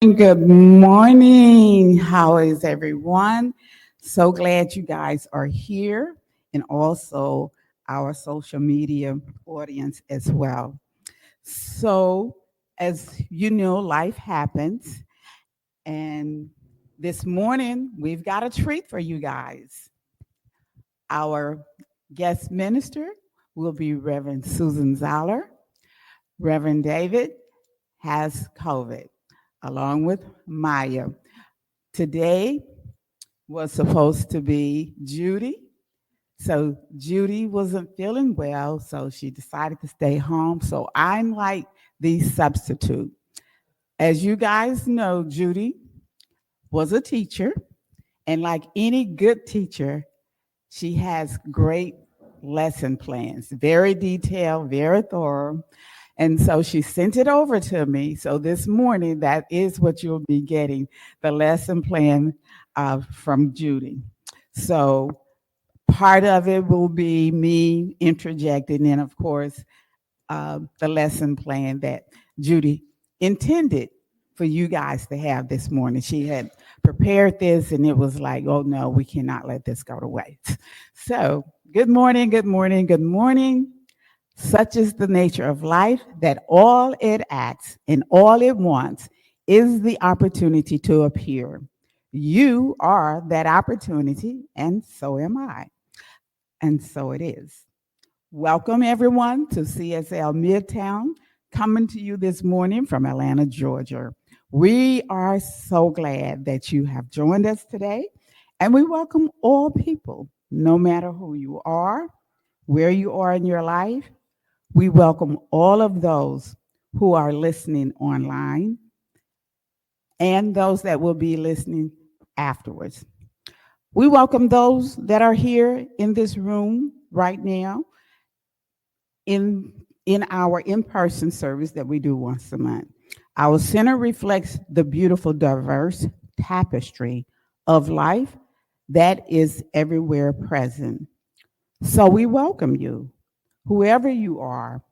Good morning. How is everyone? So glad you guys are here and also our social media audience as well. So, as you know, life happens, and this morning we've got a treat for you guys. Our guest minister will be Reverend Susan Zoller. Reverend David has COVID, along with Maya. Today was supposed to be Judy. So Judy wasn't feeling well, so she decided to stay home. So I'm like the substitute. As you guys know, Judy was a teacher, and like any good teacher, she has great lesson plans, very detailed, very thorough. And so she sent it over to me. So this morning, that is what you'll be getting, the lesson plan from Judy. So part of it will be me interjecting in, of course, the lesson plan that Judy intended for you guys to have this morning. She had prepared this, and it was like, oh no, we cannot let this go to waste. So, good morning, good morning, good morning. Such is the nature of life that all it asks and all it wants is the opportunity to appear. You are that opportunity, and so am I. And so it is. Welcome, everyone, to CSL Midtown, coming to you this morning from Atlanta, Georgia. We are so glad that you have joined us today, and we welcome all people, no matter who you are, where you are in your life. We welcome all of those who are listening online and those that will be listening afterwards. We welcome those that are here in this room right now in, in our in-person service that we do once a month. Our center reflects the beautiful, diverse tapestry of life that is everywhere present. So we welcome you, whoever you are,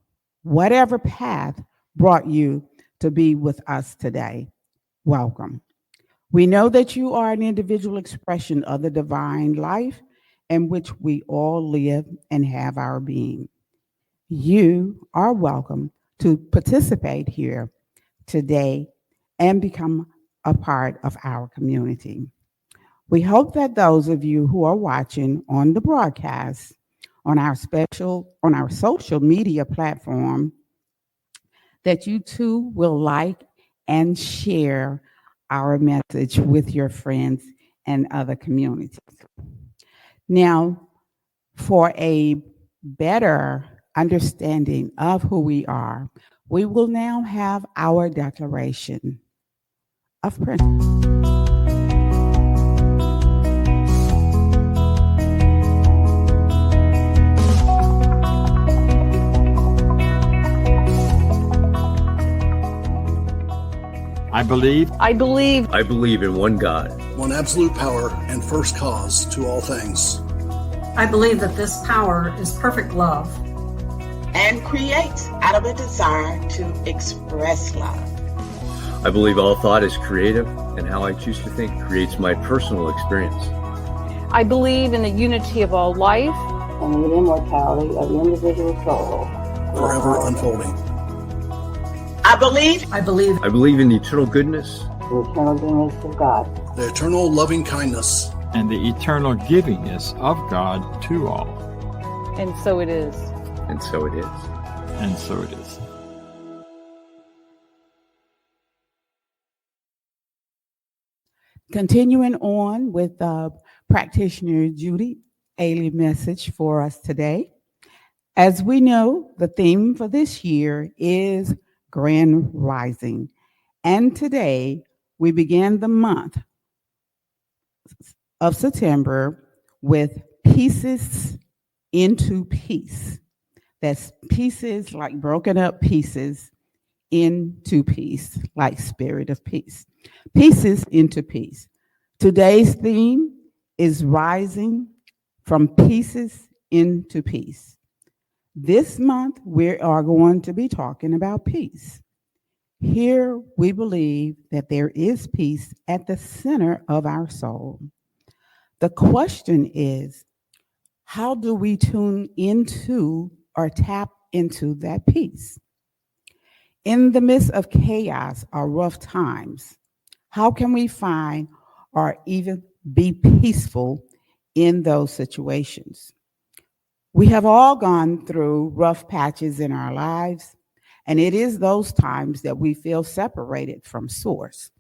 whatever path brought you to be with us today. Welcome. We know that you are an individual expression of the divine life in which we all live and have our being. You are welcome to participate here today and become a part of our community. We hope that those of you who are watching on the broadcast on our social media platform, that you too will like and share our message with your friends and other communities. Now, for a better understanding of who we are, we will now have our declaration of principle. I believe in one God, one absolute power and first cause to all things. I believe that this power is perfect love and creates out of a desire to express love. I believe all thought is creative, and how I choose to think creates my personal experience. I believe in the unity of all life and the immortality of the individual soul, forever unfolding. I believe in the eternal goodness, the eternal goodness of God, the eternal loving kindness, and the eternal givingness of God to all. And so it is. And so it is. And so it is. Continuing on with practitioner Judy Ailey message for us today. As we know, the theme for this year is Grand Rising. And today we begin the month of September with Pieces into Peace. That's pieces, like broken up pieces into peace, like spirit of peace. Pieces into peace. Today's theme is rising from pieces into peace. This month, we are going to be talking about peace. Here we believe that there is peace at the center of our soul. The question is, how do we tune into or tap into that peace? In the midst of chaos or rough times, how can we find or even be peaceful in those situations? We have all gone through rough patches in our lives, and it is those times that we feel separated from Source.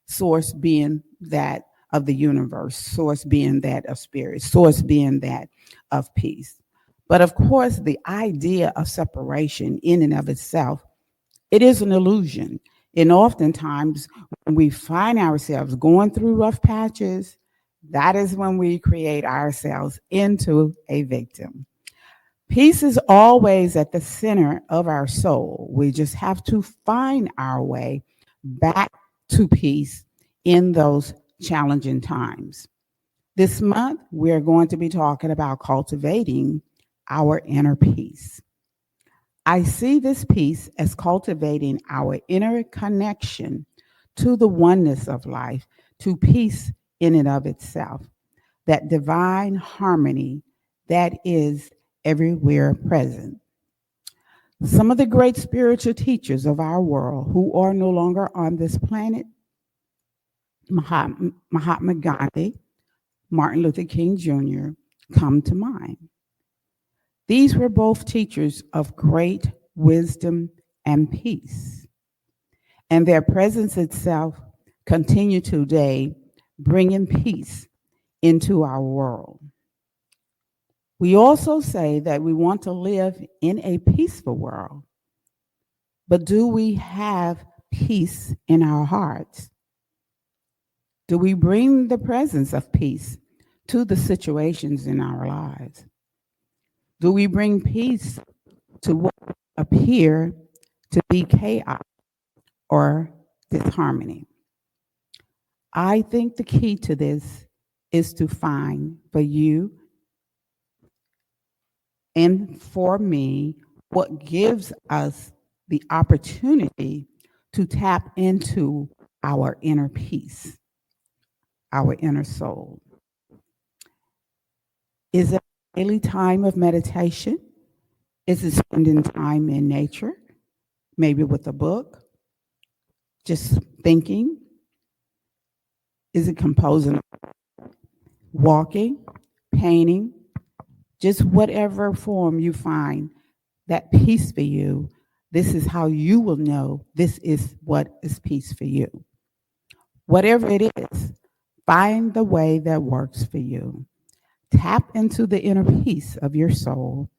Source being that of the universe, Source being that of spirit, Source being that of peace. But of course, the idea of separation in and of itself, it is an illusion. And oftentimes, when we find ourselves going through rough patches, that is when we create ourselves into a victim. Peace is always at the center of our soul. We just have to find our way back to peace in those challenging times. This month, we're going to be talking about cultivating our inner peace. I see this peace as cultivating our inner connection to the oneness of life, to peace in and of itself, that divine harmony that is everywhere present. Some of the great spiritual teachers of our world who are no longer on this planet, Mahatma Gandhi, Martin Luther King Jr., come to mind. These were both teachers of great wisdom and peace, and their presence itself continue today bringing peace into our world. We also say that we want to live in a peaceful world, but do we have peace in our hearts? Do we bring the presence of peace to the situations in our lives? Do we bring peace to what appear to be chaos or disharmony? I think the key to this is to find for you and for me what gives us the opportunity to tap into our inner peace, our inner soul. Is it a daily time of meditation? Is it spending time in nature, maybe with a book, just thinking? Is it composing, walking, painting? Just whatever form you find that peace for you, this is how you will know this is what is peace for you. Whatever it is, find the way that works for you. Tap into the inner peace of your soul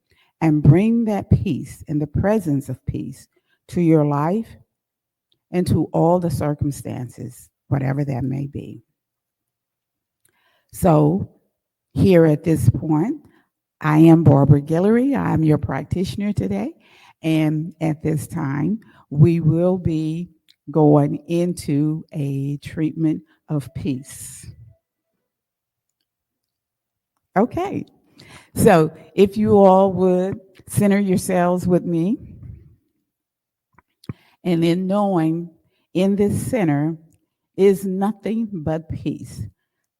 and bring that peace and the presence of peace to your life and to all the circumstances, whatever that may be. So, here at this point, I am Barbara Guillory. I'm your practitioner today. And at this time, we will be going into a treatment of peace. Okay. So if you all would center yourselves with me, and then knowing in this center is nothing but peace.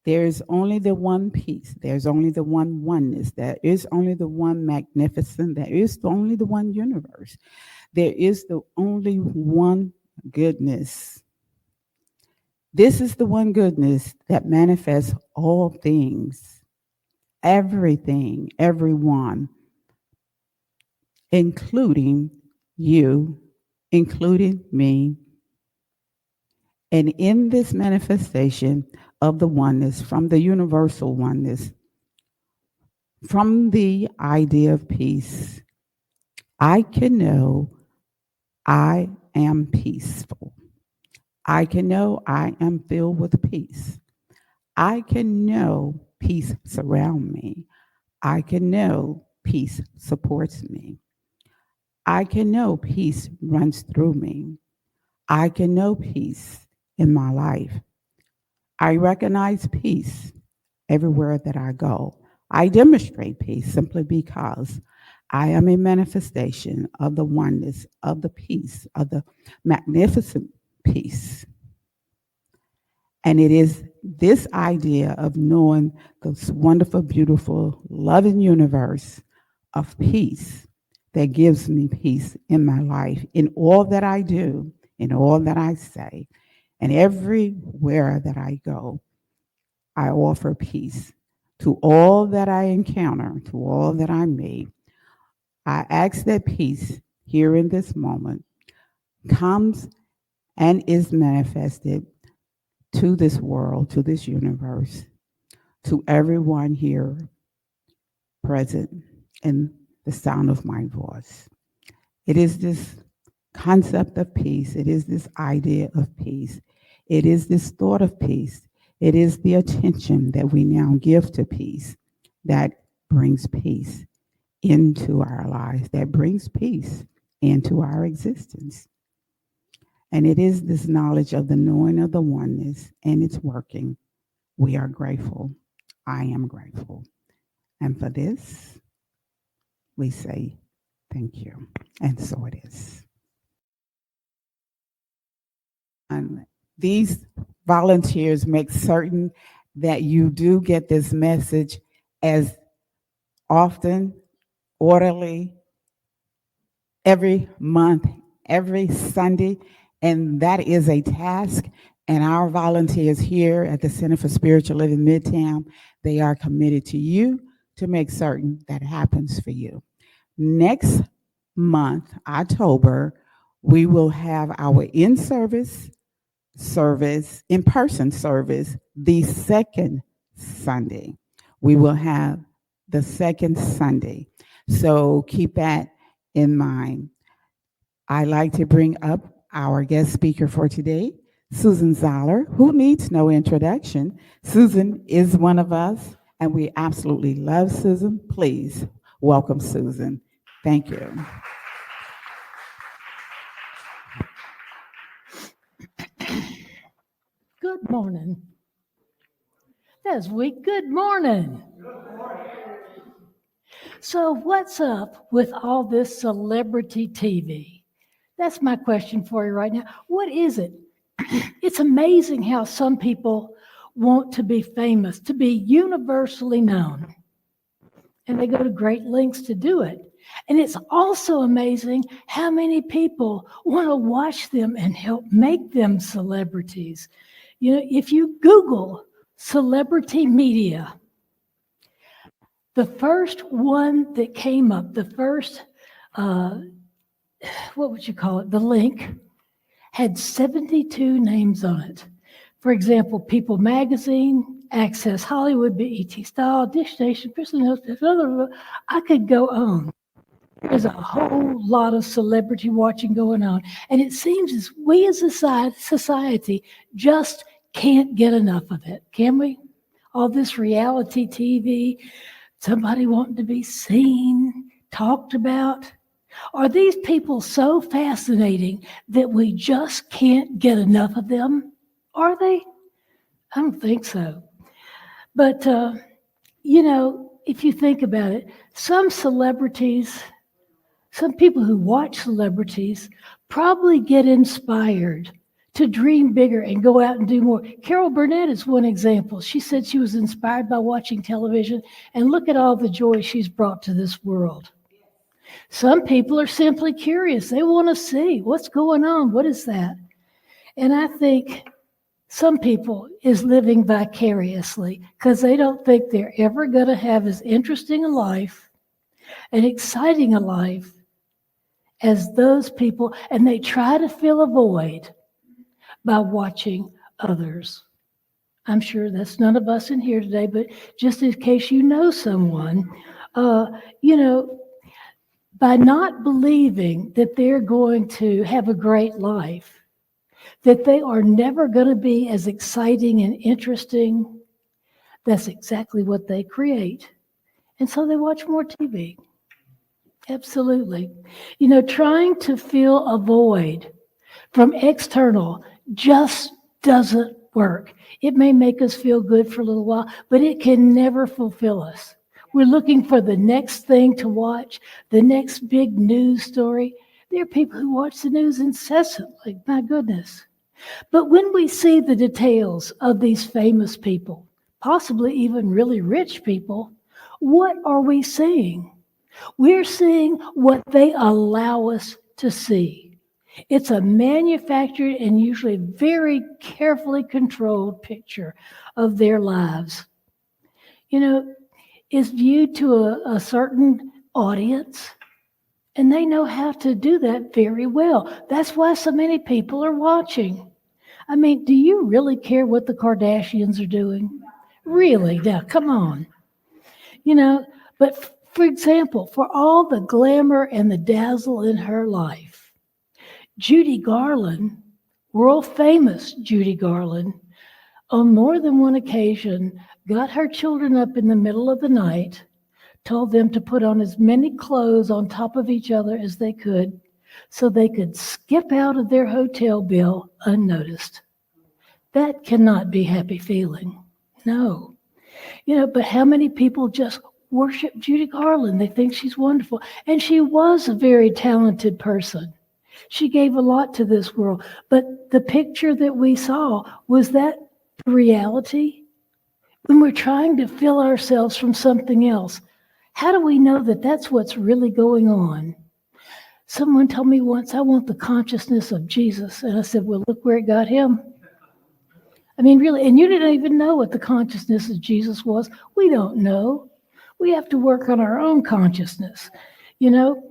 There is only the one peace. There's only the one oneness. There is only the one magnificent. There is only the one universe. There is the only one goodness. This is the one goodness that manifests all things, everything, everyone, including you, including me. And in this manifestation of the oneness, from the universal oneness, from the idea of peace, I can know I am peaceful. I can know I am filled with peace. I can know peace surrounds me. I can know peace supports me. I can know peace runs through me. I can know peace in my life. I recognize peace everywhere that I go. I demonstrate peace simply because I am a manifestation of the oneness, of the peace, of the magnificent peace. And it is this idea of knowing this wonderful, beautiful, loving universe of peace that gives me peace in my life, in all that I do, in all that I say, and everywhere that I go. I offer peace to all that I encounter, to all that I meet. I ask that peace here in this moment comes and is manifested to this world, to this universe, to everyone here present in the sound of my voice. It is this concept of peace. It is this idea of peace. It is this thought of peace. It is the attention that we now give to peace that brings peace into our lives, that brings peace into our existence. And it is this knowledge of the knowing of the oneness, and it's working. We are grateful. I am grateful. And for this, we say thank you. And so it is. And these volunteers make certain that you do get this message as often, orderly, every month, every Sunday, and that is a task. And our volunteers here at the Center for Spiritual Living Midtown, they are committed to you to make certain that happens for you. Next month, October, we will have our in-person service, the second Sunday. We will have the second Sunday. So keep that in mind. I like to bring up our guest speaker for today, Susan Zoller, who needs no introduction. Susan is one of us, and we absolutely love Susan. Please welcome Susan. Thank you. Good morning. That's weak. Good morning. So what's up with all this celebrity TV? That's my question for you right now. What is it? It's amazing how some people want to be famous, to be universally known. And they go to great lengths to do it. And it's also amazing how many people want to watch them and help make them celebrities. You know, if you Google celebrity media, the first one that came up, the first, what would you call it? The link had 72 names on it. For example, People Magazine, Access Hollywood, BET Style, Dish Nation, I could go on. There's a whole lot of celebrity watching going on. And it seems as we as a society just can't get enough of it, can we? All this reality TV, somebody wanting to be seen, talked about. Are these people so fascinating that we just can't get enough of them? Are they? I don't think so. But, you know, if you think about it, some celebrities, some people who watch celebrities probably get inspired to dream bigger and go out and do more. Carol Burnett is one example. She said she was inspired by watching television, and look at all the joy she's brought to this world. Some people are simply curious. They want to see what's going on. What is that? And I think some people is living vicariously because they don't think they're ever going to have as interesting a life, and exciting a life as those people, and they try to fill a void by watching others. I'm sure that's none of us in here today, but just in case you know someone, you know, by not believing that they're going to have a great life, that they are never going to be as exciting and interesting, that's exactly what they create. And so they watch more TV. Absolutely. You know, trying to fill a void from external just doesn't work. It may make us feel good for a little while, but it can never fulfill us. We're looking for the next thing to watch, the next big news story. There are people who watch the news incessantly, my goodness. But when we see the details of these famous people, possibly even really rich people, what are we seeing? We're seeing what they allow us to see. It's a manufactured and usually very carefully controlled picture of their lives. You know, it's viewed to a certain audience, and they know how to do that very well. That's why so many people are watching. I mean, do you really care what the Kardashians are doing? Really? Now, come on. You know, but for example, for all the glamour and the dazzle in her life, Judy Garland, world famous Judy Garland, on more than one occasion got her children up in the middle of the night, told them to put on as many clothes on top of each other as they could so they could skip out of their hotel bill unnoticed. That cannot be happy feeling. No. You know, but how many people just worship Judy Garland? They think she's wonderful. And she was a very talented person. She gave a lot to this world. But the picture that we saw, was that the reality? When we're trying to fill ourselves from something else, how do we know that that's what's really going on? Someone told me once, I want the consciousness of Jesus. And I said, well, look where it got him. I mean, really, and you didn't even know what the consciousness of Jesus was. We don't know. We have to work on our own consciousness, you know.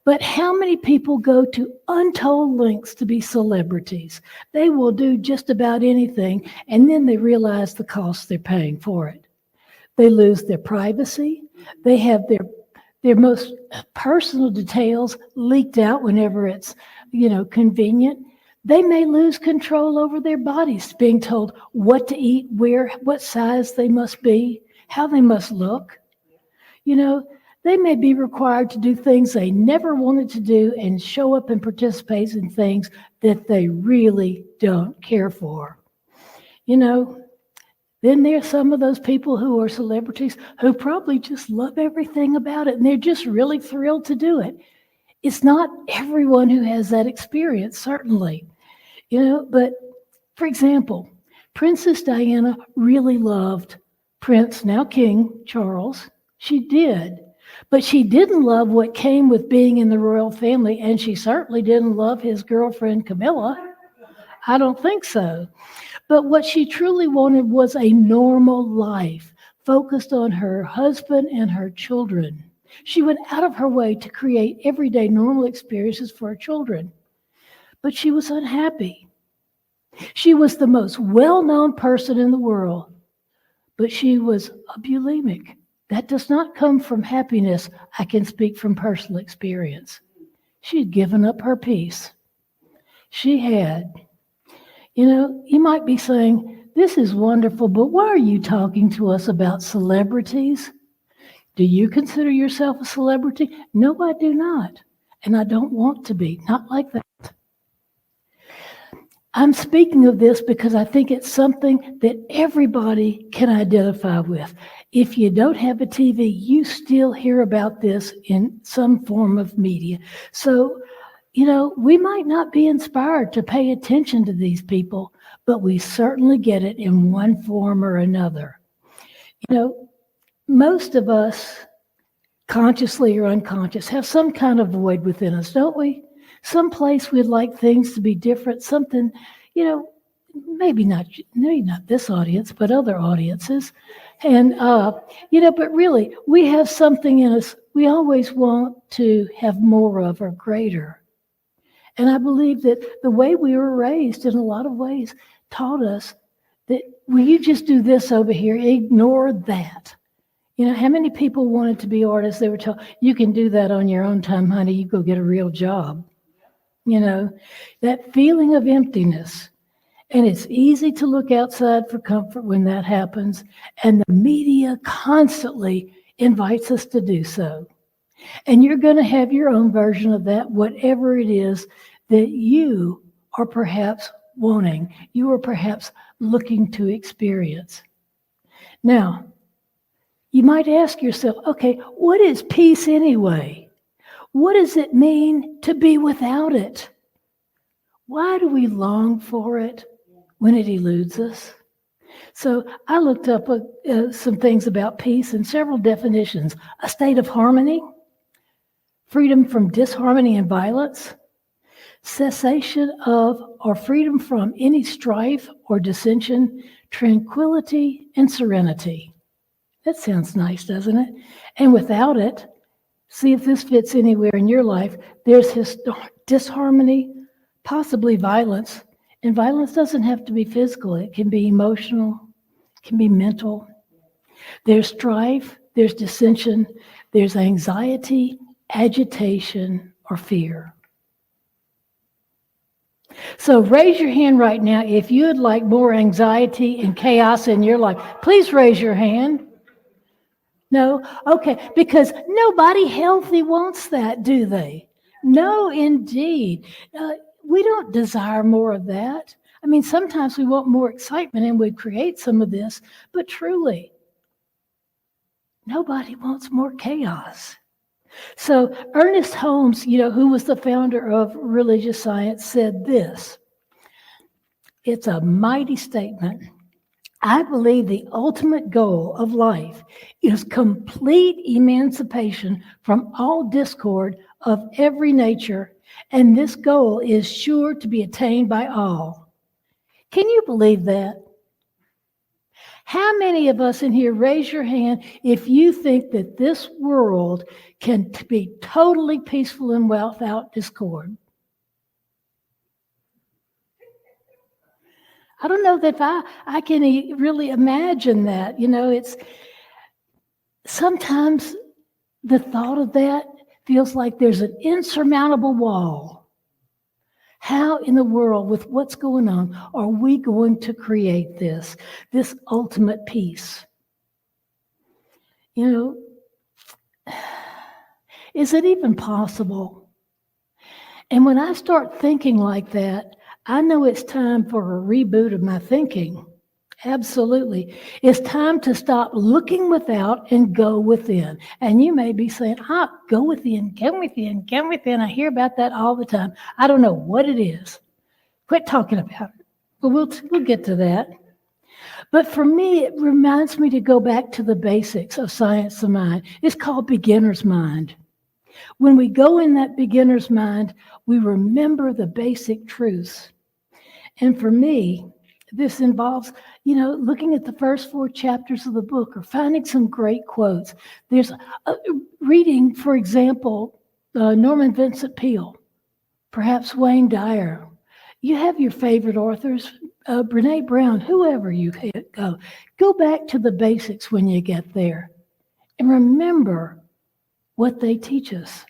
But how many people go to untold lengths to be celebrities? They will do just about anything, and then they realize the cost they're paying for it. They lose their privacy. They have their most personal details leaked out whenever it's, you know, convenient. They may lose control over their bodies, being told what to eat, where, what size they must be, how they must look. You know, they may be required to do things they never wanted to do and show up and participate in things that they really don't care for. You know, then there's some of those people who are celebrities who probably just love everything about it, and they're just really thrilled to do it. It's not everyone who has that experience, certainly. You know, but for example, Princess Diana really loved Prince, now King Charles. She did. But she didn't love what came with being in the royal family, and she certainly didn't love his girlfriend Camilla. I don't think so. But what she truly wanted was a normal life, focused on her husband and her children. She went out of her way to create everyday normal experiences for her children. But she was unhappy. She was the most well-known person in the world, but she was a bulimic. That does not come from happiness. I can speak from personal experience. She had given up her peace. She had. You know, you might be saying, this is wonderful, but why are you talking to us about celebrities? Do you consider yourself a celebrity? No, I do not. And I don't want to be. Not like that. I'm speaking of this because I think it's something that everybody can identify with. If you don't have a TV, you still hear about this in some form of media. So, you know, we might not be inspired to pay attention to these people, but we certainly get it in one form or another. You know, most of us, consciously or unconscious, have some kind of void within us, don't we? Some place we'd like things to be different, something, you know, maybe not this audience, but other audiences. And, you know, but really, we have something in us we always want to have more of or greater. And I believe that the way we were raised in a lot of ways taught us that, well, you just do this over here, ignore that. You know, how many people wanted to be artists? They were told, you can do that on your own time, honey, you go get a real job. You know, that feeling of emptiness. And it's easy to look outside for comfort when that happens. And the media constantly invites us to do so. And you're going to have your own version of that, whatever it is that you are perhaps wanting, you are perhaps looking to experience. Now, You might ask yourself, okay, what is peace anyway? What does it mean to be without it? Why do we long for it when it eludes us? So I looked up some things about peace and several definitions. A state of harmony, freedom from disharmony and violence, cessation of or freedom from any strife or dissension, tranquility and serenity. That sounds nice, doesn't it? And without it, see if this fits anywhere in your life, there's disharmony, possibly violence. And violence doesn't have to be physical. It can be emotional, it can be mental. There's strife, there's dissension, there's anxiety, agitation, or fear. So raise your hand right now if you would like more anxiety and chaos in your life. Please raise your hand. No? Okay, because nobody healthy wants that, do they? No, indeed. We don't desire more of that. I mean, sometimes we want more excitement and we create some of this, but truly, nobody wants more chaos. So Ernest Holmes, who was the founder of religious science, said this. It's a mighty statement. I believe the ultimate goal of life is complete emancipation from all discord of every nature, and this goal is sure to be attained by all. Can you believe that? How many of us in here, raise your hand if you think that this world can be totally peaceful and without discord? I don't know that I can really imagine that. It's sometimes the thought of that feels like there's an insurmountable wall. How in the world, with what's going on, are we going to create this ultimate peace? Is it even possible? And when I start thinking like that, I know it's time for a reboot of my thinking. Absolutely. It's time to stop looking without and go within. And you may be saying, go within, go within, go within. I hear about that all the time. I don't know what it is. Quit talking about it. But we'll get to that. But for me, it reminds me to go back to the basics of science of mind. It's called beginner's mind. When we go in that beginner's mind, we remember the basic truths. And for me, this involves, looking at the first 4 chapters of the book or finding some great quotes. There's reading, for example, Norman Vincent Peale, perhaps Wayne Dyer. You have your favorite authors, Brene Brown, whoever you go. Go back to the basics when you get there and remember what they teach us.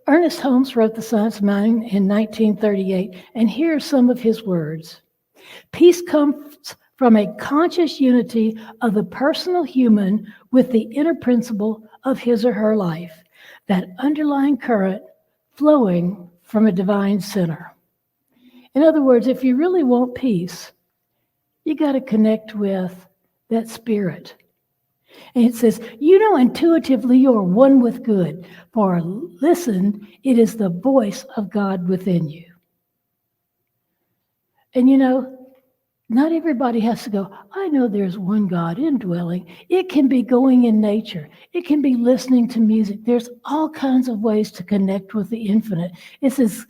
Ernest Holmes wrote The Science of Mind in 1938, and here are some of his words. Peace comes from a conscious unity of the personal human with the inner principle of his or her life, that underlying current flowing from a divine center. In other words, if you really want peace, you got to connect with that spirit. And it says, intuitively you are one with good, for listen, it is the voice of God within you. And not everybody has to go, I know there's one God indwelling. It can be going in nature. It can be listening to music. There's all kinds of ways to connect with the infinite. It says,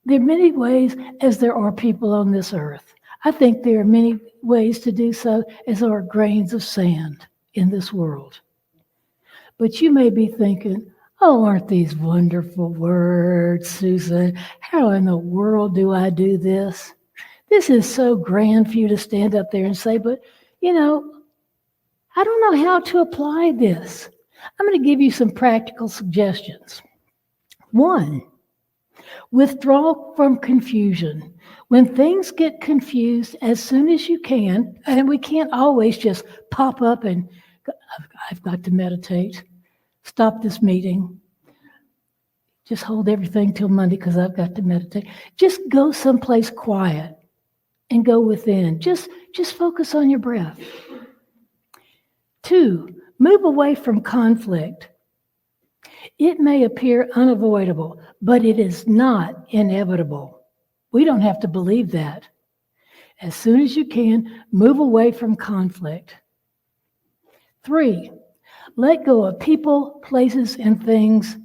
there are many ways as there are people on this earth. I think there are many ways to do so as there are grains of sand in this world. But you may be thinking, aren't these wonderful words, Susan? How in the world do I do this? This is so grand for you to stand up there and say, but, I don't know how to apply this. I'm going to give you some practical suggestions. 1, withdraw from confusion. When things get confused, as soon as you can, and we can't always just pop up and go, I've got to meditate. Stop this meeting. Just hold everything till Monday because I've got to meditate. Just go someplace quiet and go within. Just focus on your breath. 2, move away from conflict. It may appear unavoidable, but it is not inevitable. We don't have to believe that. As soon as you can, move away from conflict. 3, let go of people, places, and things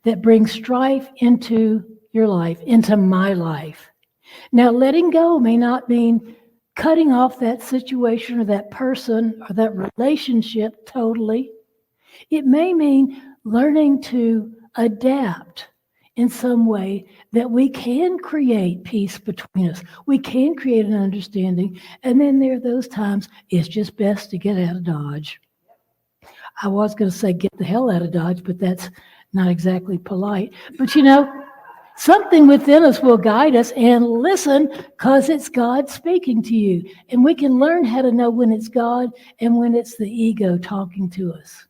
that bring strife into your life, into my life. Now, letting go may not mean cutting off that situation or that person or that relationship totally. It may mean learning to adapt in some way that we can create peace between us. We can create an understanding. And then there are those times it's just best to get out of Dodge. I was going to say get the hell out of Dodge, but that's not exactly polite. But something within us will guide us, and listen, because it's God speaking to you. And we can learn how to know when it's God and when it's the ego talking to us.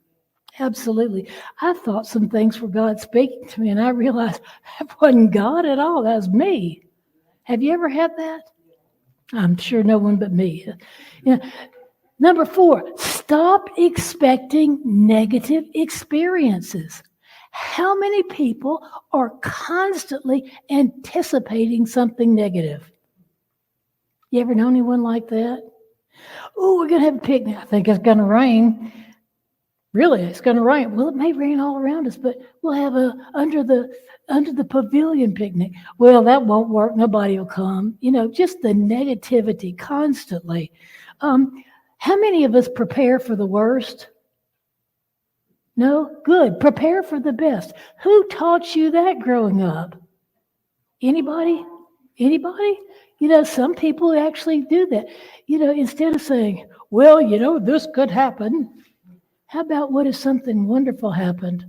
Absolutely. I thought some things were God speaking to me, and I realized that wasn't God at all. That was me. Have you ever had that? I'm sure no one but me. Number 4, stop expecting negative experiences. How many people are constantly anticipating something negative? You ever know anyone like that? Oh, we're going to have a picnic. I think it's going to rain. Really, it's going to rain. Well, it may rain all around us, but we'll have a under the pavilion picnic. Well, that won't work. Nobody will come. Just the negativity constantly. How many of us prepare for the worst? No? Good. Prepare for the best. Who taught you that growing up? Anybody? Anybody? Some people actually do that. Instead of saying, well, this could happen. How about what if something wonderful happened?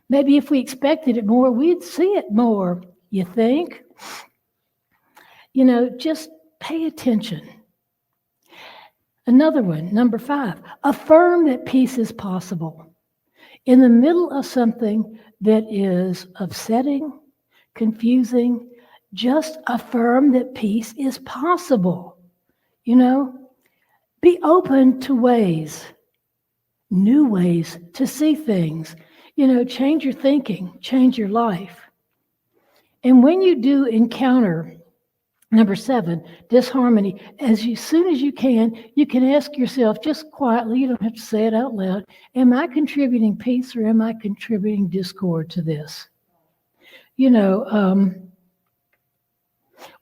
Maybe if we expected it more, we'd see it more, you think? Just pay attention. Another one, number 5, affirm that peace is possible. In the middle of something that is upsetting, confusing, just affirm that peace is possible. Be open to ways, new ways to see things. Change your thinking, change your life. And when you do encounter, number 7, disharmony, as soon as you can ask yourself just quietly, you don't have to say it out loud, am I contributing peace or am I contributing discord to this?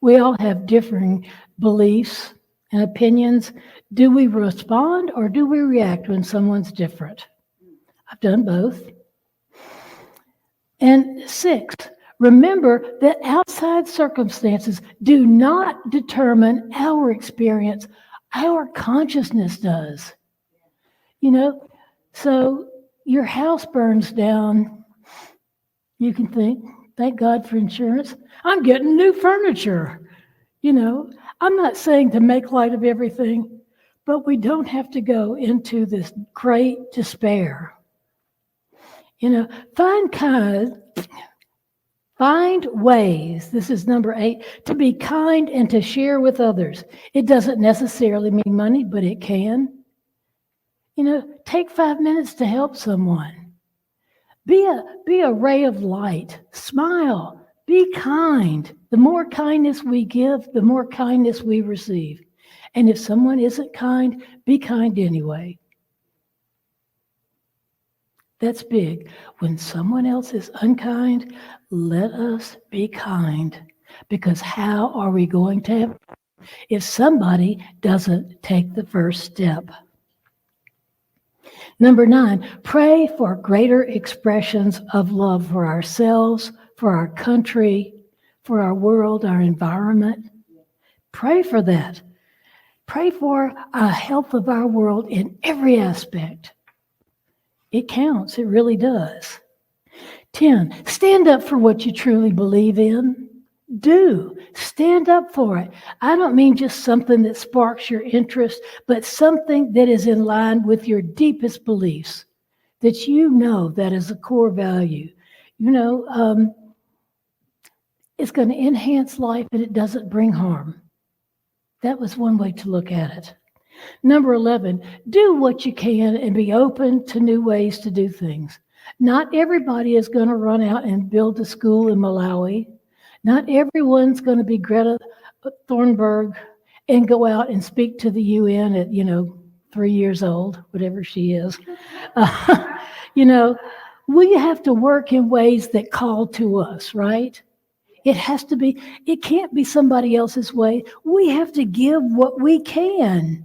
We all have differing beliefs and opinions. Do we respond or do we react when someone's different? I've done both. And 6, remember that outside circumstances do not determine our experience. Our consciousness does. So your house burns down. You can think, thank God for insurance. I'm getting new furniture. I'm not saying to make light of everything, but we don't have to go into this great despair. Find ways, this is number 8, to be kind and to share with others. It doesn't necessarily mean money, but it can. Take 5 minutes to help someone. Be a ray of light. Smile. Be kind. The more kindness we give, the more kindness we receive. And if someone isn't kind, be kind anyway. That's big. When someone else is unkind, let us be kind. Because how are we going to have if somebody doesn't take the first step? Number 9, pray for greater expressions of love for ourselves, for our country, for our world, our environment. Pray for that. Pray for a health of our world in every aspect. It counts. It really does. 10, stand up for what you truly believe in. Do. Stand up for it. I don't mean just something that sparks your interest, but something that is in line with your deepest beliefs, that that is a core value. It's going to enhance life and it doesn't bring harm. That was one way to look at it. Number 11, do what you can and be open to new ways to do things. Not everybody is going to run out and build a school in Malawi. Not everyone's going to be Greta Thunberg and go out and speak to the UN at, 3 years old, whatever she is. We have to work in ways that call to us, right? It can't be somebody else's way. We have to give what we can.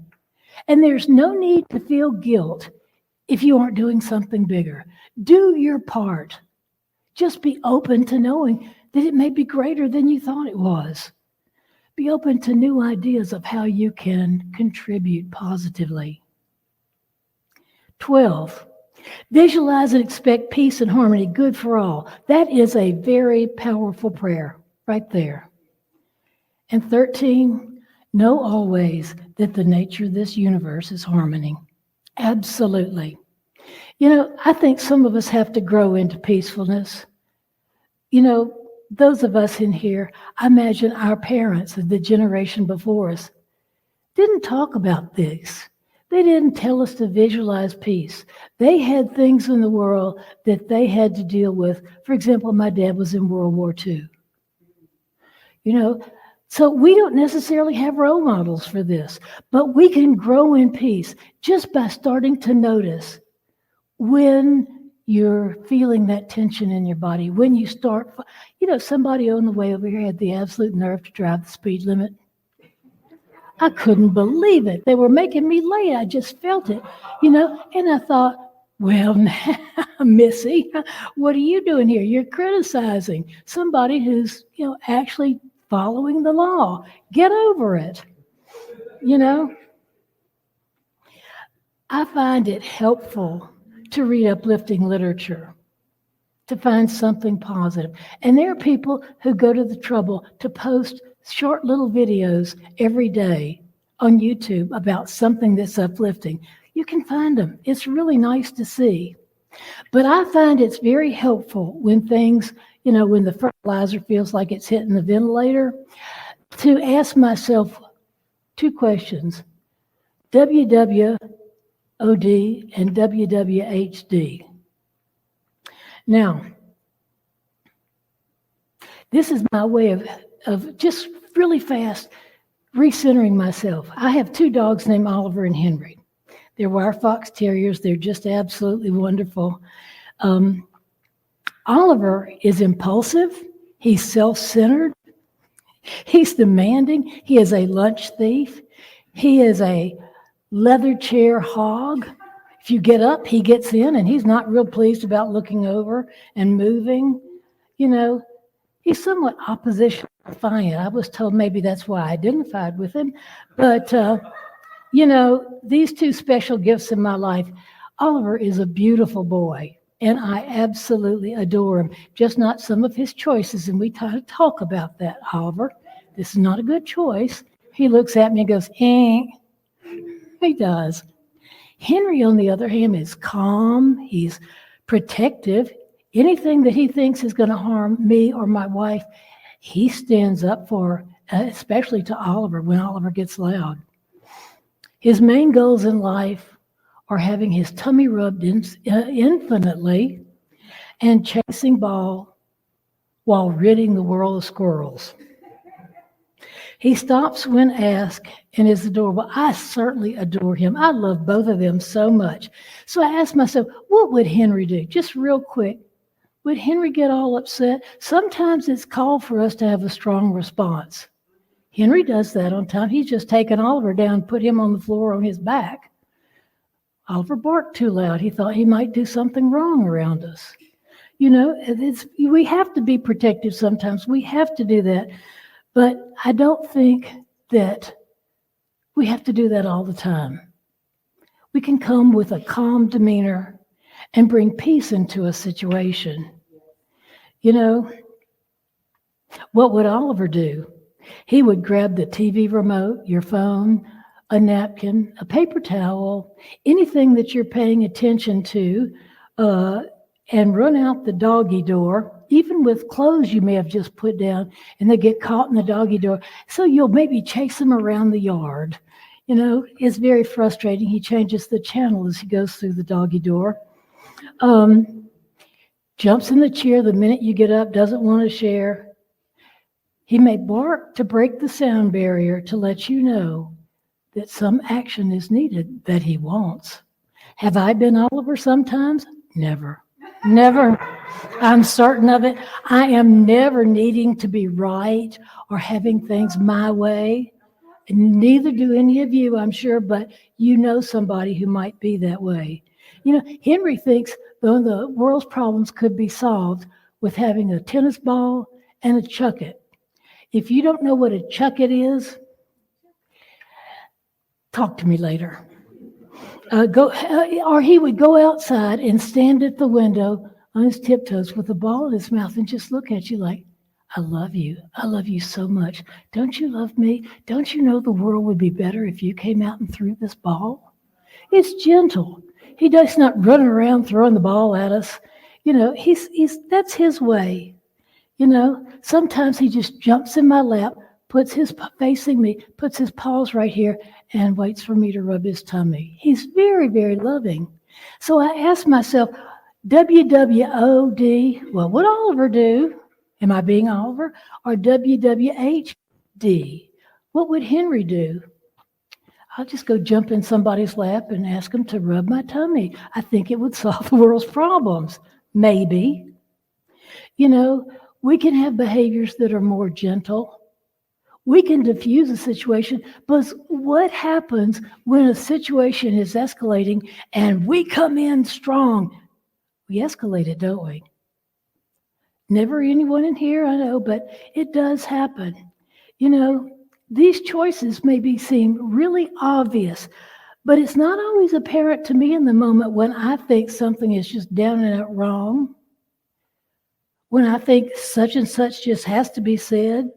And there's no need to feel guilt if you aren't doing something bigger. Do your part. Just be open to knowing that it may be greater than you thought it was. Be open to new ideas of how you can contribute positively. 12, visualize and expect peace and harmony, good for all. That is a very powerful prayer right there. And 13, know always that the nature of this universe is harmony. Absolutely. I think some of us have to grow into peacefulness. Those of us in here, I imagine our parents and the generation before us didn't talk about this. They didn't tell us to visualize peace. They had things in the world that they had to deal with. For example, my dad was in World War II. So we don't necessarily have role models for this, but we can grow in peace just by starting to notice when you're feeling that tension in your body, when you start, somebody on the way over here had the absolute nerve to drive the speed limit. I couldn't believe it. They were making me late. I just felt it, and I thought, well, now, Missy, what are you doing here? You're criticizing somebody who's, actually following the law. Get over it. I find it helpful to read uplifting literature, to find something positive. And there are people who go to the trouble to post short little videos every day on YouTube about something that's uplifting. You can find them. It's really nice to see. But I find it's very helpful when things, when the fertilizer feels like it's hitting the ventilator, to ask myself 2 questions, WWOD and WWHD. Now, this is my way of just really fast recentering myself. I have 2 dogs named Oliver and Henry. They're wire fox terriers. They're just absolutely wonderful. Oliver is impulsive. He's self-centered. He's demanding. He is a lunch thief. He is a leather chair hog. If you get up, he gets in, and he's not real pleased about looking over and moving. He's somewhat opposition defiant. I was told maybe that's why I identified with him. But, these 2 special gifts in my life, Oliver is a beautiful boy, and I absolutely adore him, just not some of his choices. And we talk about that, Oliver. This is not a good choice. He looks at me and goes, eh. He does. Henry, on the other hand, is calm. He's protective. Anything that he thinks is going to harm me or my wife, he stands up for, especially to Oliver when Oliver gets loud. His main goals in life are having his tummy rubbed infinitely and chasing ball while ridding the world of squirrels. He stops when asked and is adorable. I certainly adore him. I love both of them so much. So I asked myself, what would Henry do? Just real quick. Would Henry get all upset? Sometimes it's called for us to have a strong response. Henry does that on time. He's just taken Oliver down, put him on the floor on his back. Oliver barked too loud. He thought he might do something wrong around us. We have to be protective sometimes. We have to do that. But I don't think that we have to do that all the time. We can come with a calm demeanor and bring peace into a situation. What would Oliver do? He would grab the TV remote, your phone, a napkin, a paper towel, anything that you're paying attention to, and run out the doggy door, even with clothes you may have just put down, and they get caught in the doggy door. So you'll maybe chase them around the yard, It's very frustrating. He changes the channel as he goes through the doggy door. Jumps in the chair the minute you get up, doesn't want to share. He may bark to break the sound barrier to let you know that some action is needed that he wants. Have I been Oliver sometimes? Never. Never. I'm certain of it. I am never needing to be right or having things my way. And neither do any of you, I'm sure, but you know somebody who might be that way. Henry thinks the world's problems could be solved with having a tennis ball and a chuck it. If you don't know what a chuck it is, talk to me later. Or he would go outside and stand at the window on his tiptoes with a ball in his mouth and just look at you like, I love you. I love you so much. Don't you love me? Don't you know the world would be better if you came out and threw this ball? It's gentle. He does not run around throwing the ball at us. That's his way. Sometimes he just jumps in my lap, puts his facing me, puts his paws right here, and waits for me to rub his tummy. He's very, very loving. So I asked myself, WWOD, what would Oliver do? Am I being Oliver? Or WWHD, what would Henry do? I'll just go jump in somebody's lap and ask them to rub my tummy. I think it would solve the world's problems. Maybe. We can have behaviors that are more gentle. We can diffuse a situation, but what happens when a situation is escalating and we come in strong? We escalate it, don't we? Never anyone in here, I know, but it does happen. These choices maybe seem really obvious, but it's not always apparent to me in the moment when I think something is just down and out wrong. When I think such and such just has to be said.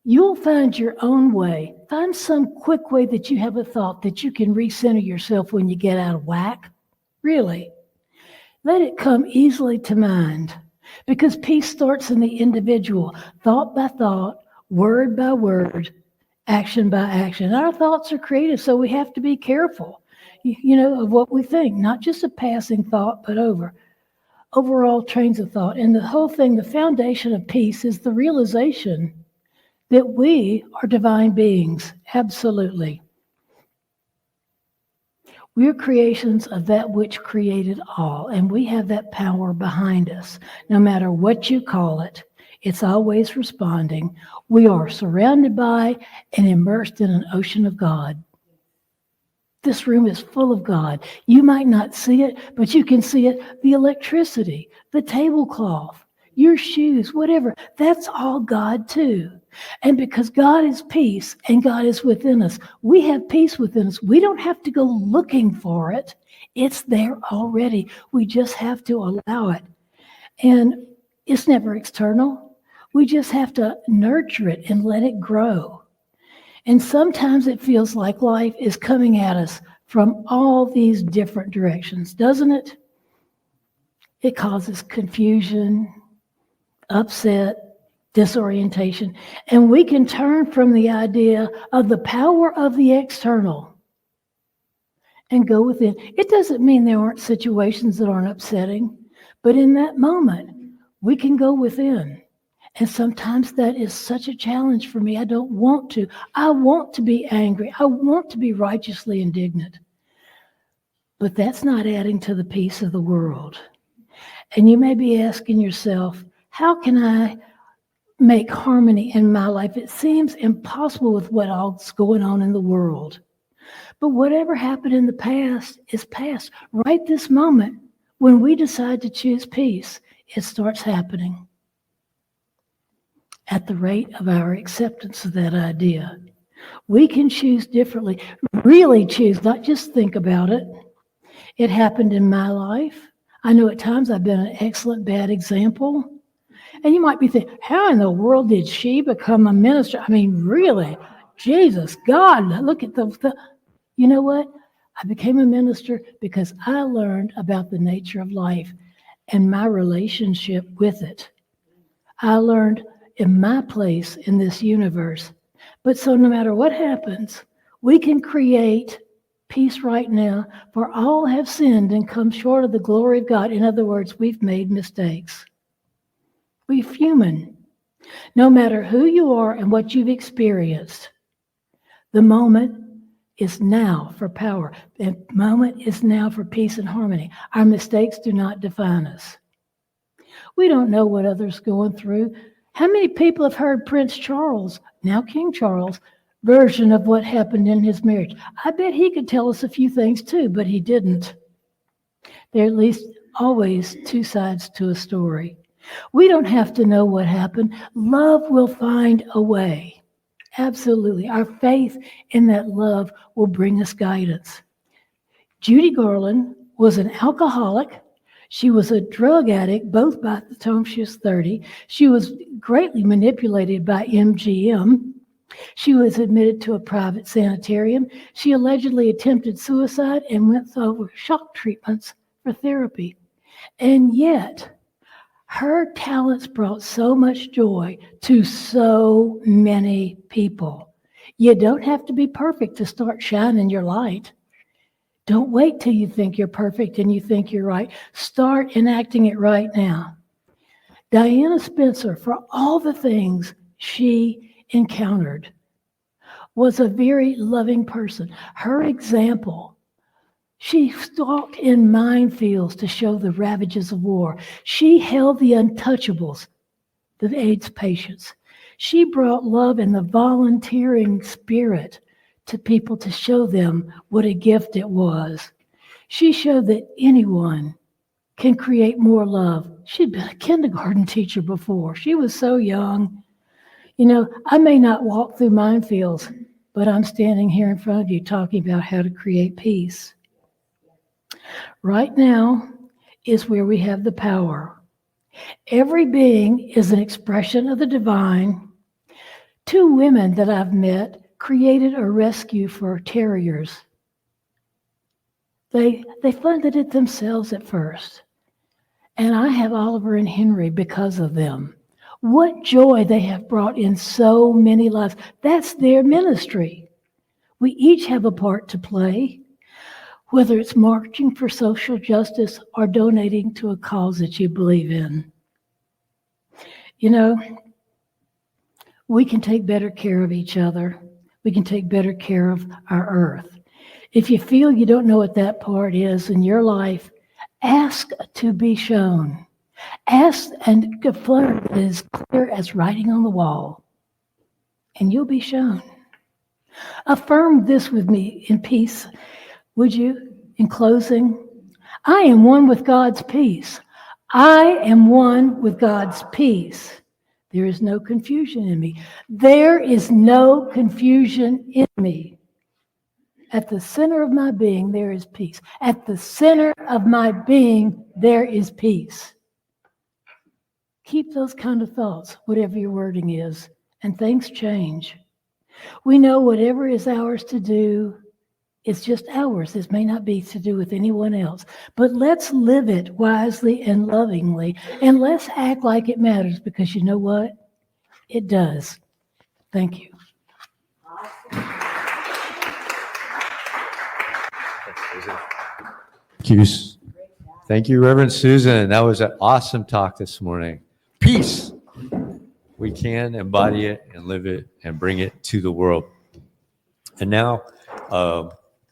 You'll find your own way. Find some quick way that you have a thought that you can recenter yourself when you get out of whack. Really. Let it come easily to mind, because peace starts in the individual, thought by thought, word by word, action by action. Our thoughts are creative, so we have to be careful, of what we think, not just a passing thought, but overall trains of thought. And the whole thing, the foundation of peace is the realization that we are divine beings, absolutely. We're creations of that which created all, and we have that power behind us. No matter what you call it, it's always responding. We are surrounded by and immersed in an ocean of God. This room is full of God. You might not see it, but you can see it. The electricity, the tablecloth, your shoes, whatever. That's all God too. And because God is peace and God is within us, we have peace within us. We don't have to go looking for it. It's there already. We just have to allow it. And it's never external. We just have to nurture it and let it grow. And sometimes it feels like life is coming at us from all these different directions, doesn't it? It causes confusion, upset, disorientation, and we can turn from the idea of the power of the external and go within. It doesn't mean there aren't situations that aren't upsetting, but in that moment, we can go within. And sometimes that is such a challenge for me. I don't want to. I want to be angry. I want to be righteously indignant. But that's not adding to the peace of the world. And you may be asking yourself, how can I make harmony in my life? It seems impossible with what all's going on in the world. But whatever happened in the past is past. Right this moment, when we decide to choose peace, it starts happening at the rate of our acceptance of that idea. We can choose differently, really choose, not just think about it. It happened in my life. I know at times I've been an excellent bad example. And you might be thinking, how in the world did she become a minister? I mean, really? Jesus, God, look at the you know what? I became a minister because I learned about the nature of life and my relationship with it. I learned in my place in this universe But so no matter what happens, we can create peace right now, for all have sinned and come short of the glory of God. In other words, we've made mistakes. We're human. No matter who you are and what you've experienced, the moment is now for power. The moment is now for peace and harmony. Our mistakes do not define us. We don't know what others are going through. How many people have heard Prince Charles, now King Charles, version of what happened in his marriage? I bet he could tell us a few things too, but he didn't. There are at least always two sides to a story. We don't have to know what happened. Love will find a way. Absolutely. Our faith in that love will bring us guidance. Judy Garland was an alcoholic. She was a drug addict, both by the time she was 30. She was greatly manipulated by MGM. She was admitted to a private sanitarium. She allegedly attempted suicide and went through shock treatments for therapy. And yet, her talents brought so much joy to so many people. You don't have to be perfect to start shining your light. Don't wait till you think you're perfect and you think you're right. Start enacting it right now. Diana Spencer, for all the things she encountered, was a very loving person. Her example, she stalked in minefields to show the ravages of war. She held the untouchables, the AIDS patients. She brought love and the volunteering spirit to people to show them what a gift it was. She showed that anyone can create more love. She'd been a kindergarten teacher before. She was so young. You know, I may not walk through minefields, but I'm standing here in front of you talking about how to create peace. Right now is where we have the power. Every being is an expression of the divine. Two women that I've met created a rescue for terriers. They funded it themselves at first. And I have Oliver and Henry because of them. What joy they have brought in so many lives. That's their ministry. We each have a part to play, whether it's marching for social justice or donating to a cause that you believe in. You know, we can take better care of each other. We can take better care of our earth. If you feel you don't know what that part is in your life, ask to be shown. Ask and affirm it as clear as writing on the wall, and you'll be shown. Affirm this with me in peace, would you, in closing? I am one with God's peace. I am one with God's peace. There is no confusion in me. There is no confusion in me. At the center of my being, there is peace. At the center of my being, there is peace. Keep those kind of thoughts, whatever your wording is, and things change. We know whatever is ours to do is just ours. This may not be to do with anyone else, but let's live it wisely and lovingly, and let's act like it matters, because you know what? It does. Thank you. Thank you, Reverend Susan. That was an awesome talk this morning. Peace. We can embody it and live it and bring it to the world. And now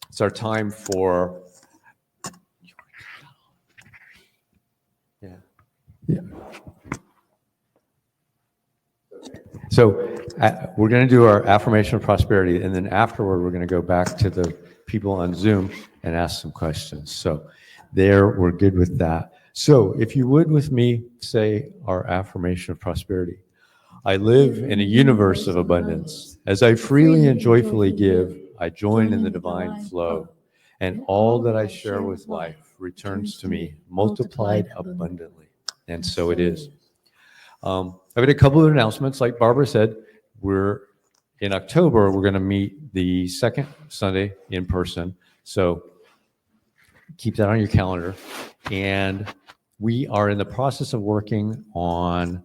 it's our time for So we're going to do our affirmation of prosperity, and then afterward we're going to go back to the people on Zoom and ask some questions. So there, we're good with that. So if you would with me say our affirmation of prosperity. I live in a universe of abundance. As I freely and joyfully give, I join in the divine flow, and all that I share with life returns to me multiplied abundantly. And so it is. I've got a couple of announcements. Like Barbara said, in October, we're going to meet the second Sunday in person. So keep that on your calendar. And we are in the process of working on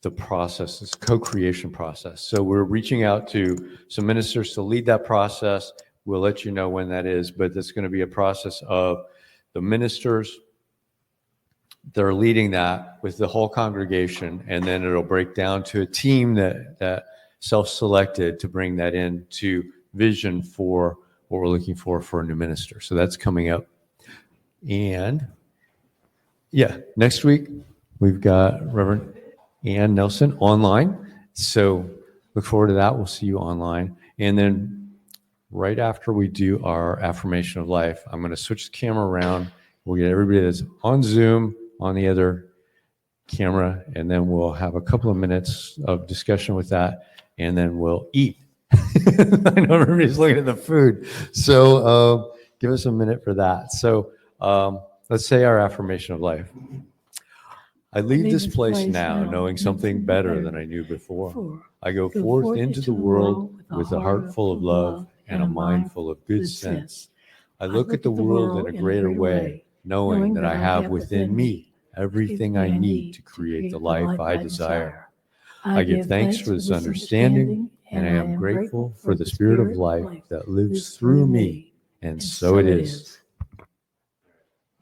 the process, this co-creation process. So we're reaching out to some ministers to lead that process. We'll let you know when that is, but it's going to be a process of the ministers, they're leading that with the whole congregation, and then it'll break down to a team that self-selected to bring that into vision for what we're looking for a new minister. So that's coming up. And yeah, next week we've got Reverend Ann Nelson online. So look forward to that. We'll see you online. And then right after we do our affirmation of life, I'm going to switch the camera around. We'll get everybody that's on Zoom on the other camera, and then we'll have a couple of minutes of discussion with that, and then we'll eat. I know everybody's looking at the food. So give us a minute for that. So let's say our affirmation of life. I leave this place now knowing something better than I knew before. I go forth into the world with a heart full of love and a mind full of good sense. I look at the world in a greater way, knowing that I have within me everything I need to create the life I desire. I give thanks for this understanding, and I am grateful for the spirit of life that lives through me. And so it is.